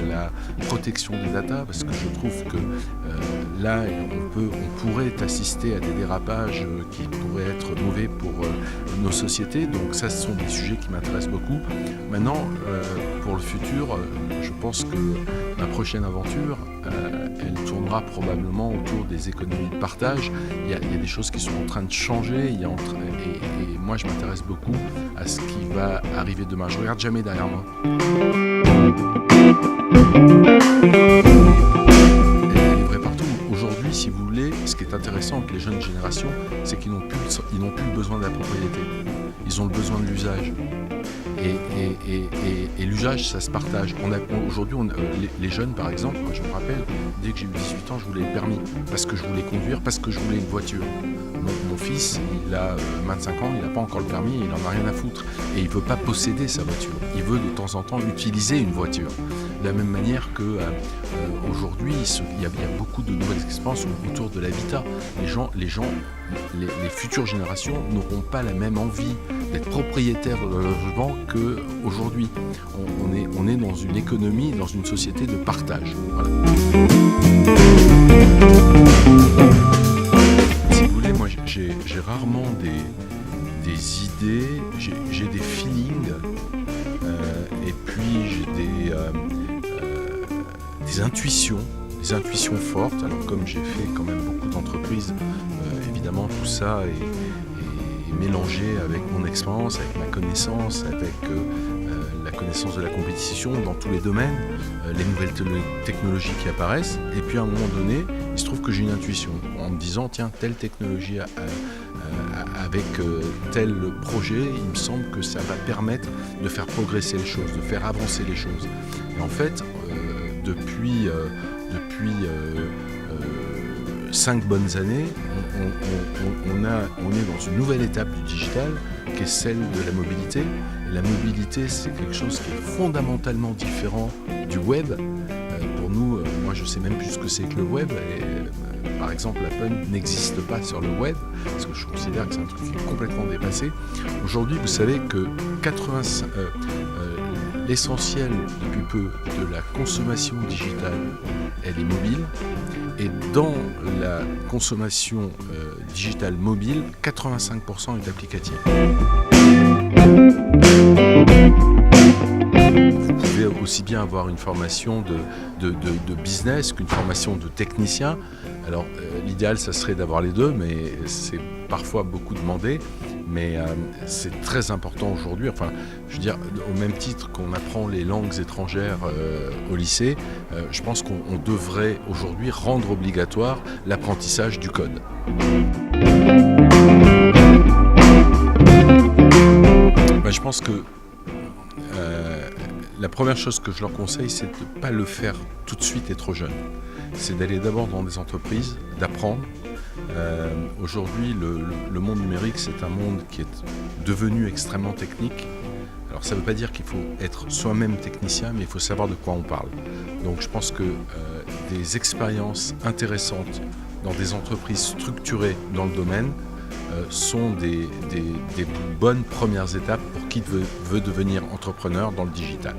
la protection des data, parce que je trouve que là, on pourrait assister à des dérapages qui pourraient être mauvais pour nos sociétés. Donc ça, ce sont des sujets qui m'intéressent beaucoup. Maintenant, pour le futur, je pense que ma prochaine aventure, elle tournera probablement autour des économies de partage. Il y a des choses qui sont en train de changer, et moi je m'intéresse beaucoup à ce qui va arriver demain. Je regarde jamais derrière moi. Elle est vraie partout. Aujourd'hui, si vous voulez, ce qui est intéressant avec les jeunes générations, c'est qu'ils n'ont plus besoin de la propriété. Ils ont le besoin de l'usage. Et l'usage, ça se partage. Aujourd'hui, les jeunes, par exemple, moi je me rappelle, dès que j'ai eu 18 ans, je voulais le permis, parce que je voulais conduire, parce que je voulais une voiture. Mon fils, il a 25 ans, il n'a pas encore le permis, il n'en a rien à foutre. Et il ne veut pas posséder sa voiture. Il veut de temps en temps utiliser une voiture. De la même manière qu'aujourd'hui, il y a beaucoup de nouvelles expériences autour de l'habitat. Les futures générations n'auront pas la même envie d'être propriétaires de leur logement qu'aujourd'hui. On est dans une économie, dans une société de partage. Voilà. Si vous voulez, moi j'ai rarement des idées, j'ai des feelings, et puis j'ai des intuitions fortes. Alors comme j'ai fait quand même beaucoup d'entreprises, évidemment tout ça est mélangé avec mon expérience, avec ma connaissance, avec la connaissance de la compétition dans tous les domaines, les nouvelles technologies qui apparaissent. Et puis à un moment donné, il se trouve que j'ai une intuition en me disant tiens, telle technologie avec tel projet, il me semble que ça va permettre de faire progresser les choses, de faire avancer les choses. Et en fait, depuis 5 bonnes années, on est dans une nouvelle étape du digital qui est celle de la mobilité. Et la mobilité, c'est quelque chose qui est fondamentalement différent du web. Pour nous, moi je ne sais même plus ce que c'est que le web. Par exemple, Apple n'existe pas sur le web, parce que je considère que c'est un truc qui est complètement dépassé. Aujourd'hui, vous savez que l'essentiel, depuis peu, de la consommation digitale, elle est mobile. Et dans la consommation digitale mobile, 85% est applicatif. Vous pouvez aussi bien avoir une formation de business qu'une formation de technicien. Alors l'idéal, ça serait d'avoir les deux, mais c'est parfois beaucoup demandé. Mais c'est très important aujourd'hui, enfin, je veux dire, au même titre qu'on apprend les langues étrangères au lycée, je pense qu'on devrait aujourd'hui rendre obligatoire l'apprentissage du code. Je pense que la première chose que je leur conseille, c'est de ne pas le faire tout de suite et trop jeune. C'est d'aller d'abord dans des entreprises, d'apprendre. Aujourd'hui, le monde numérique, c'est un monde qui est devenu extrêmement technique. Alors ça ne veut pas dire qu'il faut être soi-même technicien, mais il faut savoir de quoi on parle. Donc je pense que des expériences intéressantes dans des entreprises structurées dans le domaine sont des bonnes premières étapes pour qui veut devenir entrepreneur dans le digital.